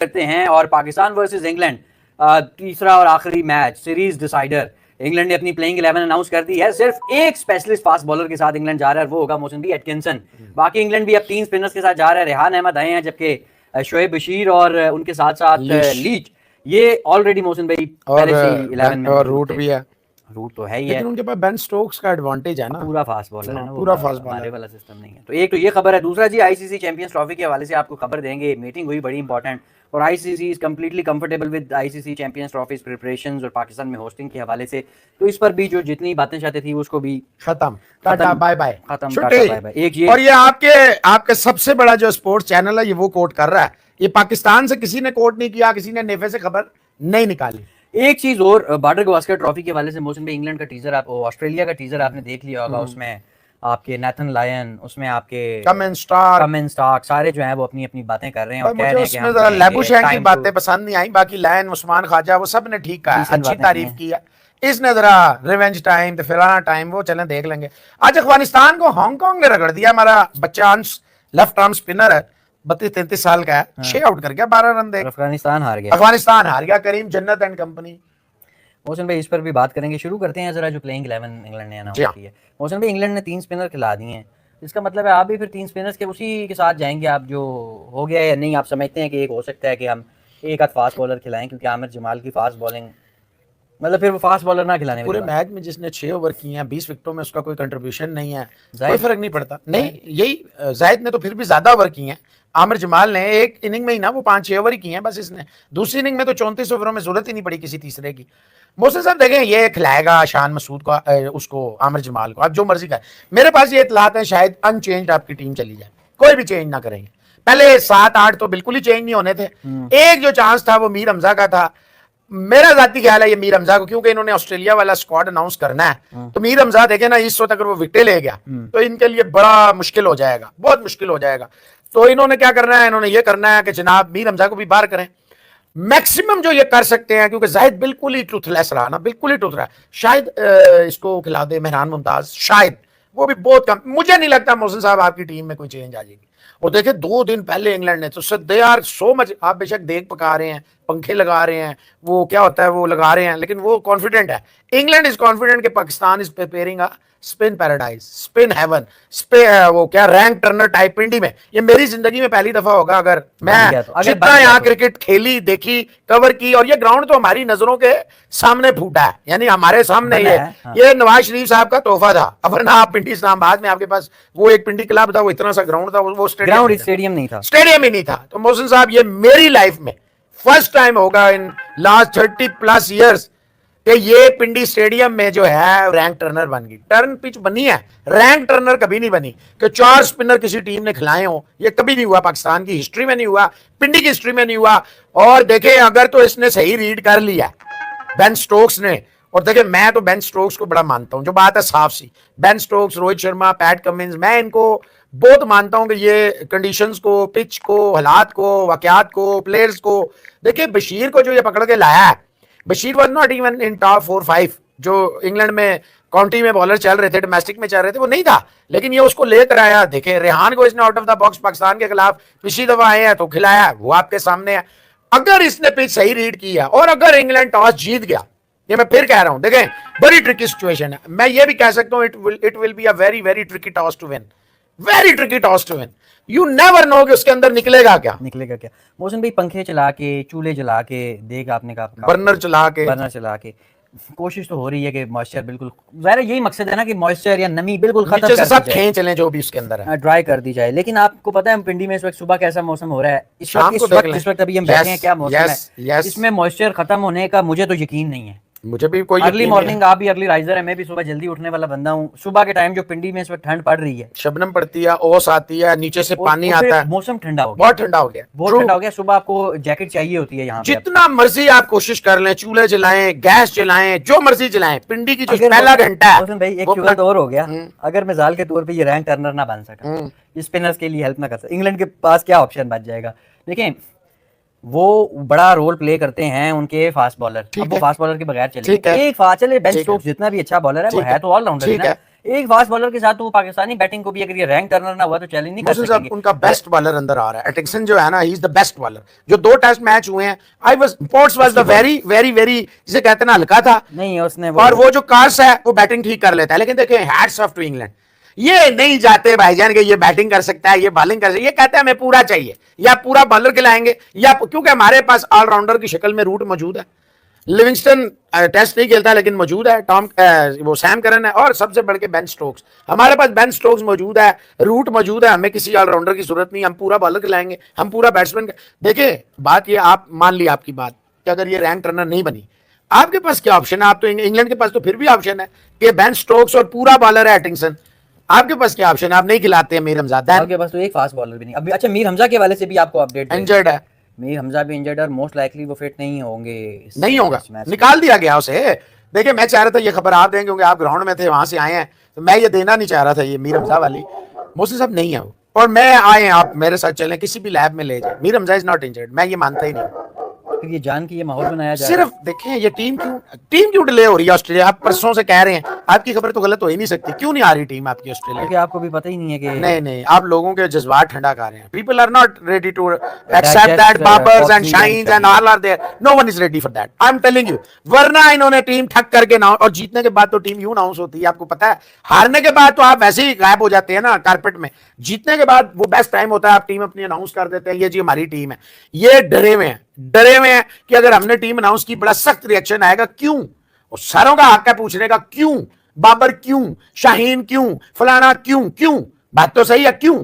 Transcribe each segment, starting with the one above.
करते हैं और पाकिस्तान वर्सेस इंग्लैंड तीसरा और आखिरी मैच सीरीज डिसाइडर। इंग्लैंड ने अपनी प्लेइंग 11 अनाउंस कर दी है। सिर्फ एक स्पेशलिस्ट फास्ट बॉलर के साथ इंग्लैंड जा रहा है, वो होगा मोहसिन भाई एटकिंसन। बाकी इंग्लैंड भी अब 3 स्पिनर्स के साथ जा रहा है। रेहान अहमद आए हैं, जबकि शोएब बशीर और उनके साथ साथ लीच, ये ऑलरेडी मोहसिन भाई पहले से 11 में और रूट भी है। रूट तो है ही लेकिन है, उनके पास बेन स्टोक्स का एडवांटेज है ना, पूरा फास्ट बॉलर है ना, पूरा फास्ट बॉलर, हमारे वाला सिस्टम नहीं है। तो एक तो ये खबर है। दूसरा जी, आईसीसी चैंपियंस ट्रॉफी के हवाले से आपको खबर देंगे। मीटिंग हुई बड़ी इंपॉर्टेंट, और ICC is completely comfortable with ICC champions trophy preparations और पाकिस्तान में होस्टिंग के हवाले से। तो इस पर भी जो जितनी बातें चाहते थी उसको भी खत्म, टाटा बाय बाय, खत्म, टाटा बाय बाय। एक ये, और ये आपके सबसे बड़ा जो स्पोर्ट्स चैनल है ये वो कोट कर रहा है। ये पाकिस्तान से किसी ने कोट नहीं किया, किसी ने नेफे से खबर नहीं निकाली। एक चीज और, बॉर्डर गवास्कर ट्रॉफी के हवाले से मोहसिन भाई, इंग्लैंड का टीजर, आप ऑस्ट्रेलिया का टीजर आपने देख लिया होगा। उसमें आपके नेथन लायन, उसमें आपके कमेन स्टार्क सारे जो हैं वो अपनी अपनी बातें कर रहे हैं और कह रहे हैं कि उसमें जरा लेबुशैन की बातें पसंद नहीं आई। बाकी लायन, उस्मान ख्वाजा, वो सब ने ठीक कहा, अच्छी तारीफ की है। इसने जरा रिवेंज टाइम तो फिराना टाइम वो चलें देख लेंगे। आज अफगानिस्तान को हांगकांग ने रगड़ दिया। हमारा बच्चा अंश लेफ्ट आर्म स्पिनर है, 32-33 साल का है, 6 आउट कर गया, 12 रन दे, अफगानिस्तान हार गया। करीम जन्नत एंड कंपनी। मोहसिन भाई इस पर भी बात करेंगे। शुरू करते हैं जरा जो प्लेइंग 11 इंग्लैंड ने अनाउंस की है। मोहसिन भाई, इंग्लैंड ने 3 स्पिनर खिला दिए हैं, इसका मतलब है आप भी फिर 3 स्पिनर्स के उसी के साथ जाएंगे आप, जो हो गया या नहीं? आप समझते हैं कि एक हो सकता है कि हम एक आध फास्ट बॉलर खिलाएं, क्योंकि आमिर जमाल की फास्ट बॉलिंग, मतलब फिर वो फास्ट बॉलर ना खिलाने, पूरे मैच में जिसने 6 ओवर किए हैं, 20 विकेटों में उसका कोई कंट्रीब्यूशन नहीं है, कोई फर्क नहीं पड़ता। नहीं, यही जाहिद ने तो फिर भी ज्यादा ओवर किए हैं। आमिर जमाल ने एक इनिंग में ही ना वो 5-6 ओवर ही किए हैं बस। इसने दूसरी इनिंग में तो 34 ओवरों में जरूरत ही नहीं पड़ी किसी तीसरे की। मोहसिन साहब देखें, ये खिलाएगा शान मसूद को, उसको आमिर जमाल को, आप जो मर्जी करें। मेरे पास ये इतलात है शायद अनचेंज्ड आपकी टीम चली जाए, कोई भी चेंज ना करेंगे। पहले 7-8 तो बिल्कुल ही चेंज नहीं होने थे। एक जो चांस था वो मीर हमजा का था। मेरा जाती ख्याल है ये मीर हमजा को, क्योंकि इन्होंने ऑस्ट्रेलिया वाला स्क्वाड अनाउंस करना है, तो मीर हमजा देखे ना इस वक्त अगर वो विकेट ले गया तो इनके लिए बड़ा मुश्किल हो जाएगा, बहुत मुश्किल हो जाएगा। तो इन्होंने क्या करना है, इन्होंने ये करना है कि जनाब मीर हमजा को भी बाहर करें मैक्सिमम जो ये कर सकते हैं, क्योंकि जाहिद बिल्कुल ही टूथलेस रहा ना, बिल्कुल ही टूथ रहा है। शायद इसको खिला दे मेहरान मुमताज, शायद वो भी बहुत कम। मुझे नहीं लगता मोहसिन साहब आपकी टीम में कोई चेंज आ जाएगी। और देखिए 2 दिन पहले इंग्लैंड ने तो दे आर सो मच, आप बेशक देख पका रहे हैं, पंखे लगा रहे हैं, वो क्या होता है वो लगा रहे हैं, लेकिन वो कॉन्फिडेंट है। इंग्लैंड इज कॉन्फिडेंट कि Pakistan is preparing spin paradise, spin heaven, वो क्या रैंक टर्नर टाइप पिंडी में। ये मेरी जिंदगी में पहली दफा होगा अगर मैं जितना यहाँ क्रिकेट खेली, देखी, कवर की, और ये ग्राउंड तो हमारी नजरों के सामने फूटा है, यानी हमारे सामने ये नवाज शरीफ साहब का तोहफा था। वरना आप पिंडी इस्लामाबाद में आपके पास वो एक पिंडी क्लब था, वो इतना सा ग्राउंड था, वो स्टेडियम नहीं था, स्टेडियम ही नहीं था। तो मोहसिन साहब ये मेरी लाइफ में फर्स्ट टाइम होगा इन लास्ट 30+ ईयर्स कि ये पिंडी स्टेडियम में जो है रैंक टर्नर बन गई। टर्न पिच बनी है, रैंक टर्नर कभी नहीं बनी कि 4 स्पिनर किसी टीम ने खिलाए हो। ये कभी नहीं हुआ, पाकिस्तान की हिस्ट्री में नहीं हुआ, पिंडी की हिस्ट्री में नहीं हुआ। और देखे अगर तो इसने सही रीड कर लिया बेन स्टोक्स ने, और देखे मैं तो बेन स्टोक्स को बड़ा मानता हूं, जो बात है साफ सी, Ben Stokes, Rohit Sharma, Pat Cummins, मैं इनको बहुत मानता हूं कि ये कंडीशंस को, पिच को, हालात को, वाकयात को, प्लेयर्स को। देखिए बशीर को जो ये पकड़ के लाया है, Bashir was not even in top 4-5 जो इंग्लैंड में काउंटी में बॉलर चल रहे थे, डोमेस्टिक में चल रहे थे, वो नहीं था, लेकिन ये उसको लेकर आया। देखे रेहान को इसने out of the box Pakistan के खिलाफ पिछली दफा आए हैं तो खिलाया, वो आपके सामने है। अगर इसने पिच सही रीड किया और अगर इंग्लैंड टॉस जीत गया, ये मैं फिर कह रहा हूं, देखें बड़ी ट्रिकी सिचुएशन है। मैं ये भी कह सकता हूं it will be a very very tricky toss to win, very tricky toss to win. You never know कि उसके अंदर निकलेगा क्या। मोहसिन भाई पंखे चला के, चूल्हे जला के, देख आपने कहा बर्नर चला के कोशिश तो हो रही है कि मॉइस्चर बिल्कुल, ज़ाहिर यही मकसद है ना कि मॉइस्चर या नमी बिल्कुल खत्म कर सब खींच लें जो भी उसके अंदर है, ड्राई कर दी जाए। लेकिन आपको पता है पिंडी में इस वक्त सुबह कैसा मौसम हो रहा है, इस वक्त अभी हम बैठे हैं, क्या मौसम है, इसमें मॉइस्चर खत्म होने का मुझे तो यकीन नहीं है। मुझे भी कोई अर्ली मॉर्निंग, आप भी अर्ली राइजर है, मैं भी सुबह जल्दी उठने वाला बंदा हूँ। सुबह के टाइम जो पिंडी में इस वक्त ठंड पड़ रही है, शबनम पड़ती है, ओस आती है, नीचे से पानी आता है, मौसम ठंडा हो गया, बहुत ठंडा हो गया, बहुत ठंडा हो गया। सुबह आपको जैकेट चाहिए होती है। यहाँ जितना मर्जी आप कोशिश कर लें, चूल्हे जलाएं, गैस जलाएं, जो मर्जी जलाएं, पिंडी की जो पहला घंटा है भाई एक शुगर और हो गया। अगर मिसाल के तौर पर ये रैंक टर्नर ना बन सका, स्पिनर्स के लिए हेल्प ना कर सका, इंग्लैंड के पास क्या ऑप्शन बच जाएगा? देखें वो बड़ा रोल प्ले करते हैं उनके फास्ट बॉलर। अब वो फास्ट बॉलर के बगैर चले, एक फास्ट चले, बेन स्टोक्स जितना भी अच्छा बॉलर है वो है तो ऑलराउंडर है ना, एक फास्ट बॉलर के साथ तो वो पाकिस्तानी बैटिंग को भी अगर ये रैंक टर्नर ना हुआ तो चैलेंज नहीं कर मोहसिन साहब सकेंगे। उनका बेस्ट बॉलर अंदर आ रहा है, एटिंगसन जो है ना, he is the best bowler. जो 2 टेस्ट मैच हुए हैं, I was ports was the very very very, जिसे कहते हैं ना, हल्का था नहीं उसने और वो जो कार्स है वो बैटिंग ठीक कर लेता है। लेकिन देखिए, हैट्स ऑफ टू इंग्लैंड, ये नहीं जाते भाईजान के ये बैटिंग कर सकता है, ये बॉलिंग कर सकता है, ये कहते हैं हमें पूरा चाहिए, या पूरा बॉलर खिलाएंगे, या क्योंकि हमारे पास ऑलराउंडर की शक्ल में रूट मौजूद है। लिविंगस्टन टेस्ट नहीं खेलता लेकिन मौजूद है, टॉम वो सैम करन है, और सबसे बढ़ के बेन स्टोक्स। हमारे पास बेन स्टोक्स मौजूद है, रूट मौजूद है, हमें किसी ऑलराउंडर की जरूरत नहीं, हम पूरा बॉलर खिलाएंगे, हम पूरा बैट्समैन। देखिए बात ये, आप मान ली आपकी बात कि अगर ये रैंक टर्नर नहीं बनी, आपके पास क्या ऑप्शन है? आप तो इंग्लैंड के पास तो फिर भी ऑप्शन है कि बेन स्टोक्स और पूरा बॉलर है एटिंगसन। आपके पास क्या ऑप्शन है? आप नहीं खिलाते हैं मीर हमजा, आपके पास तो एक फास्ट बॉलर भी नहीं अभी। अच्छा, मीर हमजा के वाले से भी आपको अपडेट इंजर्ड है, मीर हमजा भी इंजर्ड और मोस्ट लाइकली वो फिट नहीं होंगे, नहीं होगा, निकाल दिया गया उसे। देखिए मैं चाह रहा था ये खबर आप दें क्योंकि आप ग्राउंड में थे, वहां से आए हैं, तो मैं ये देना नहीं चाह रहा था ये मीर हमजा वाली। मोहसिन साहब नहीं है वो, और मैं आए, आप मेरे साथ चलें, किसी भी लैब में ले जाए, Mir Hamza is not injured, मैं ये मानता ही नहीं। फिर ये जान के ये माहौल बनाया जा सिर्फ देखें ये टीम क्यों डिले हो रही है ऑस्ट्रेलिया? आप परसों से कह रहे हैं, आपकी खबर तो गलत हो ही नहीं सकती, क्यों नहीं आ रही टीम आपकी ऑस्ट्रेलिया? क्योंकि आपको भी पता ही नहीं है कि नहीं, आप लोगों के जज्बात ठंडा कर रहे हैं। People are not ready to accept that Babars and Shaheens and all are there, no one is ready for that, I am telling you. वरना इन्होंने टीम ठक करके ना, और जीतने के बाद तो टीम यूं अनाउंस होती है, आपको पता है। हारने के बाद तो आप वैसे ही गायब हो जाते हैं ना कारपेट में, जीतने के बाद वो बेस्ट टाइम होता है, आप टीम अपनी अनाउंस कर देते हैं, ये जी हमारी टीम है। ये डरे हुए हैं कि अगर हमने टीम अनाउंस की बड़ा सख्त रिएक्शन आएगा। क्यों? और सारों का हक है पूछने का, क्यों बाबर, क्यों शाहीन, क्यों फलाना, क्यों? बात तो सही है, क्यों?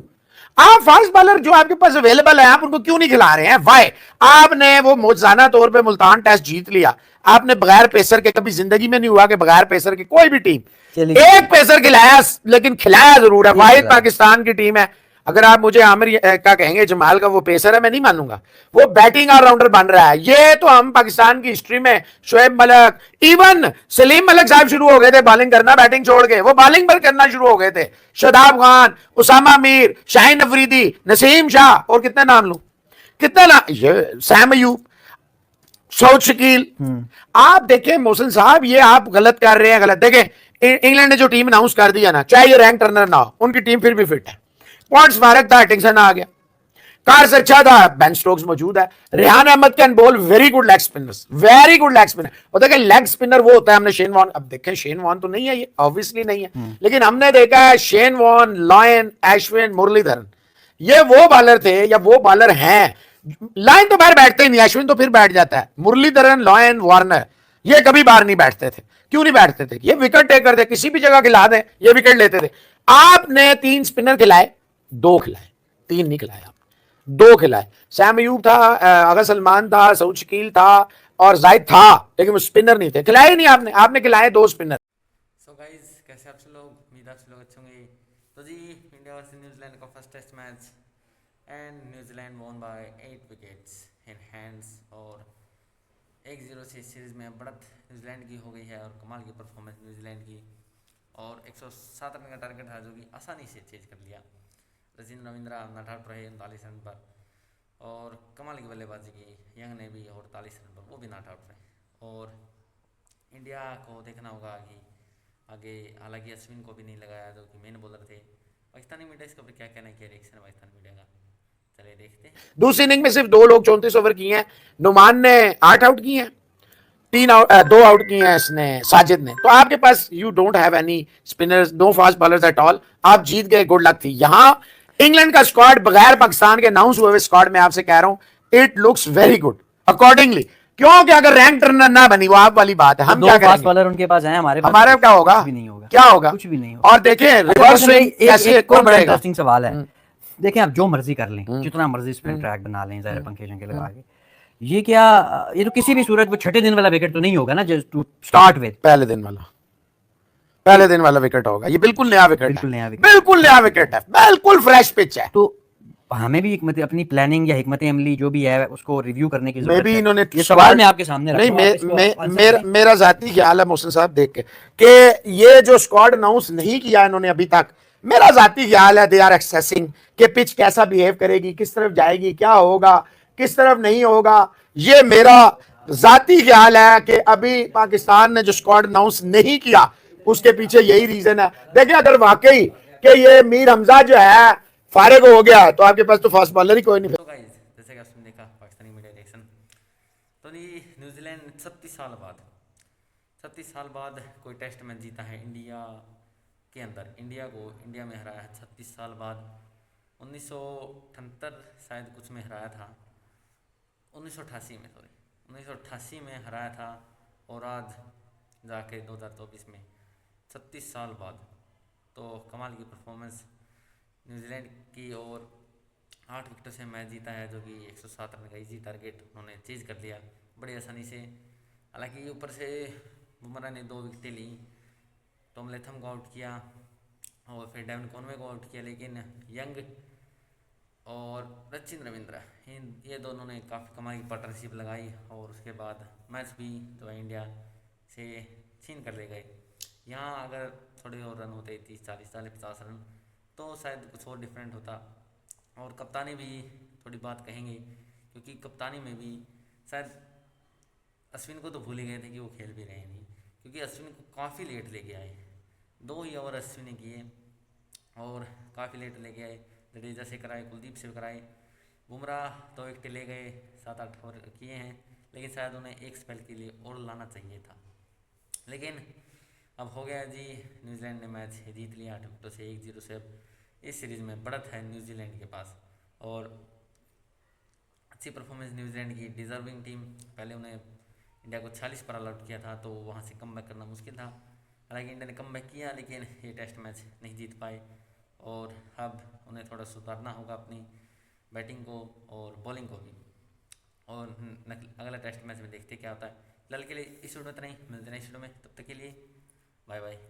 आप फास्ट बॉलर जो आपके पास अवेलेबल है, आप उनको क्यों नहीं खिला रहे हैं? वाई? आपने वो मौजूदा तौर पे मुल्तान टेस्ट जीत लिया, आपने बगैर पेसर के, कभी जिंदगी में नहीं हुआ कि बगैर पेसर के कोई भी टीम एक पेसर खिलाया, लेकिन खिलाया जरूर है, वाहिद पाकिस्तान की टीम है। अगर आप मुझे आमिर का कहेंगे जमाल का वो पेसर है, मैं नहीं मानूंगा, वो बैटिंग ऑलराउंडर बन रहा है। ये तो हम पाकिस्तान की हिस्ट्री में शोएब मलिक, इवन सलीम मलिक साहब शुरू हो गए थे बॉलिंग करना, बैटिंग छोड़ के वो बॉलिंग पर करना शुरू हो गए थे। शादाब खान, उसामा मीर, शाहीन अफरीदी, नसीम शाह, और कितने नाम लूं, कितना नाम, ये सैम अयूब, सऊद शकील। आप देखें मोहसिन साहब, ये आप गलत कर रहे हैं, गलत। देखें इंग्लैंड ने जो टीम अनाउंस कर दिया ना, चाहे ये रैंक टर्नर ना हो, उनकी टीम फिर भी फिट है। पॉइंट्स फारक था, एटिंगसन आ गया, कार्स अच्छा था, बेन स्टोक्स मौजूद है, Rehan Ahmed can bowl, very good leg spinners, very good leg spinner. और देखें लेग स्पिनर वो होता है, हमने शेन वॉन, अब देखें शेन वॉन तो नहीं है ये, ऑब्वियसली नहीं है, लेकिन हमने देखा है Shane Warne, lion, Ashwin, Muraleedharan, ये वो बॉलर थे या वो बॉलर हैं। लाइन तो बाहर बैठते ही नहीं, अश्विन तो फिर बैठ जाता है, मुरलीधरन, लॉयन, वार्नर, ये कभी बाहर नहीं बैठते थे। क्यों नहीं बैठते थे? ये विकेट टेकर थे, किसी भी जगह खिला दें ये विकेट लेते थे। आपने 3 स्पिनर खिलाए, 2 खिलाए, 3 नहीं खिलाए, आप 2 खिलाए। सैम अयूब था, अगर सलमान था, सऊद शकील था और जाहिद था, लेकिन वो स्पिनर नहीं थे, खिलाए नहीं आपने खिलाए 2 स्पिनर। सो गाइस, कैसे आप सब लोग? उम्मीद आप सब लोग अच्छे होंगे। तो जी, इंडिया वर्सेस न्यूजीलैंड का first test match and New Zealand won by 8 wickets in hands, और 1-0 से सीरीज में बढ़त न्यूजीलैंड की हो गई है, और कमाल की परफॉर्मेंस न्यूजीलैंड की, और 107 रन का टारगेट था जो कि आसानी से चेज कर लिया। रजिंद्र रविंद्रा नॉट आउट रहे 39 रन पर, और कमाल की बल्लेबाजी की यंग ने भी 48 रन पर, वो भी नॉट आउट रहे। और इंडिया को देखना होगा कि आगे, हालांकि अश्विन को भी नहीं लगाया जो कि मेन बॉलर थे। पाकिस्तानी मीडिया इसके ऊपर क्या कहना है, क्या रिएक्शन है पाकिस्तानी मीडिया का, चलिए देखते हैं। दूसरी इनिंग में सिर्फ 2 लोग 34 ओवर किए हैं। नुमान ने 8 आउट किए हैं, 2 आउट किए हैं इसने, साजिद ने। तो आपके पास you don't have any spinners, no fast bowlers at all, आप जीत गए, गुड लक थी। यहां इंग्लैंड का स्क्वाड बगैर पाकिस्तान के अनाउंस हुए स्क्वाड में आपसे कह रहा हूं, it looks very good accordingly. क्योंकि अगर रैंक टर्नर ना बनी, वो आप वाली बात है, हम क्या करेंगे? बॉलर उनके पास हैं, हमारे क्या होगा? कुछ भी नहीं होगा, क्या होगा? कुछ भी नहीं होगा। और देखें रिवर्स स्विंग कैसे, एक और बड़ा इंटरेस्टिंग सवाल है। देखें आप जो मर्जी कर लें, जितना मर्जी स्पिन ट्रैक बना लें, ज़ाहिर पंखे शंखे लगा के, ये क्या, ये तो किसी भी सूरत वो छठे दिन वाला विकेट तो नहीं होगा ना, जस्ट टू स्टार्ट विद। पहले दिन वाला विकेट होगा, ये बिल्कुल नया विकेट है, बिल्कुल नया विकेट है, बिल्कुल फ्रेश पिच है। तो हमें भी अपनी प्लानिंग या हिकमत अमली जो भी है उसको रिव्यू करने की जरूरत है। इन्होंने ये सवाल मैं आपके सामने रखा हूं। मेरा जाती ख्याल है मोहसिन साहब देख के कि ये जो स्क्वाड अनाउंस नहीं किया इन्होंने अभी तक, मेरा जाती ख्याल है दे आर एक्सेसिंग कि पिच कैसा बिहेव करेगी, किस तरफ जाएगी, क्या होगा, किस तरफ नहीं होगा। ये मेरा जाती ख्याल है कि अभी पाकिस्तान ने जो स्क्वाड अनाउंस नहीं किया, उसके पीछे यही रीजन है। देखिए अगर वाकई कि ये मीर हमजा जो है फारिग हो गया तो आपके पास तो फास्ट बॉलर ही कोई नहीं। तो गाइस जैसे कि आपने देखा पाकिस्तानी मीडिया रिएक्शन, तो ये न्यूजीलैंड 36 साल बाद कोई टेस्ट मैच जीता है इंडिया के अंदर, इंडिया में हराया है 36 साल बाद। 1978 शायद कुछ में हराया था, 1988 में हराया था, और आज जाके 2024 में 36 साल बाद। तो कमाल की परफॉर्मेंस न्यूजीलैंड की, और 8 विकेटों से मैच जीता है, जो कि 107 रन का इजी टारगेट उन्होंने चेज कर लिया बड़ी आसानी से। हालांकि ऊपर से बुमराह ने 2 विकेटें ली, टॉम लेथम को आउट किया और फिर डेविन कॉनवे को आउट किया, लेकिन यंग और सचिन रविंद्र ये दोनों ने काफ़ी कमाल की पार्टनरशिप लगाई, और उसके बाद मैच भी जो है इंडिया से छीन कर ले गए। यहाँ अगर थोड़े और रन होते 30-40 50 रन तो शायद कुछ और डिफरेंट होता। और कप्तानी भी थोड़ी बात कहेंगे, क्योंकि कप्तानी में भी शायद अश्विन को तो भूल ही गए थे कि वो खेल भी रहे नहीं, क्योंकि अश्विन को काफ़ी लेट लेके आए, 2 ही ओवर अश्विन ने किए और काफ़ी लेट लेके आए। जडेजा से कराए, कुलदीप से कराए, बुमराह 2 विकेट ले गए, 7-8 ओवर किए हैं, लेकिन शायद उन्हें एक स्पेल के लिए और लाना चाहिए था। लेकिन अब हो गया जी, न्यूजीलैंड ने मैच जीत लिया 8 विकेटों से 1-0 से। अब इस सीरीज़ में बढ़त है न्यूजीलैंड के पास, और अच्छी परफॉर्मेंस न्यूजीलैंड की, डिजर्विंग टीम। पहले उन्हें इंडिया को 46 पर ऑल आउट किया था, तो वहाँ से कम करना मुश्किल था। हालांकि इंडिया ने कम किया, लेकिन ये टेस्ट मैच नहीं जीत पाए, और अब उन्हें थोड़ा सुधारना होगा अपनी बैटिंग को और बॉलिंग को भी। और अगला टेस्ट मैच में देखते क्या होता है। फिलहाल के लिए इस वीडियो में इतना ही, मिलते हैं इस वीडियो में, तब तक के लिए बाय बाय।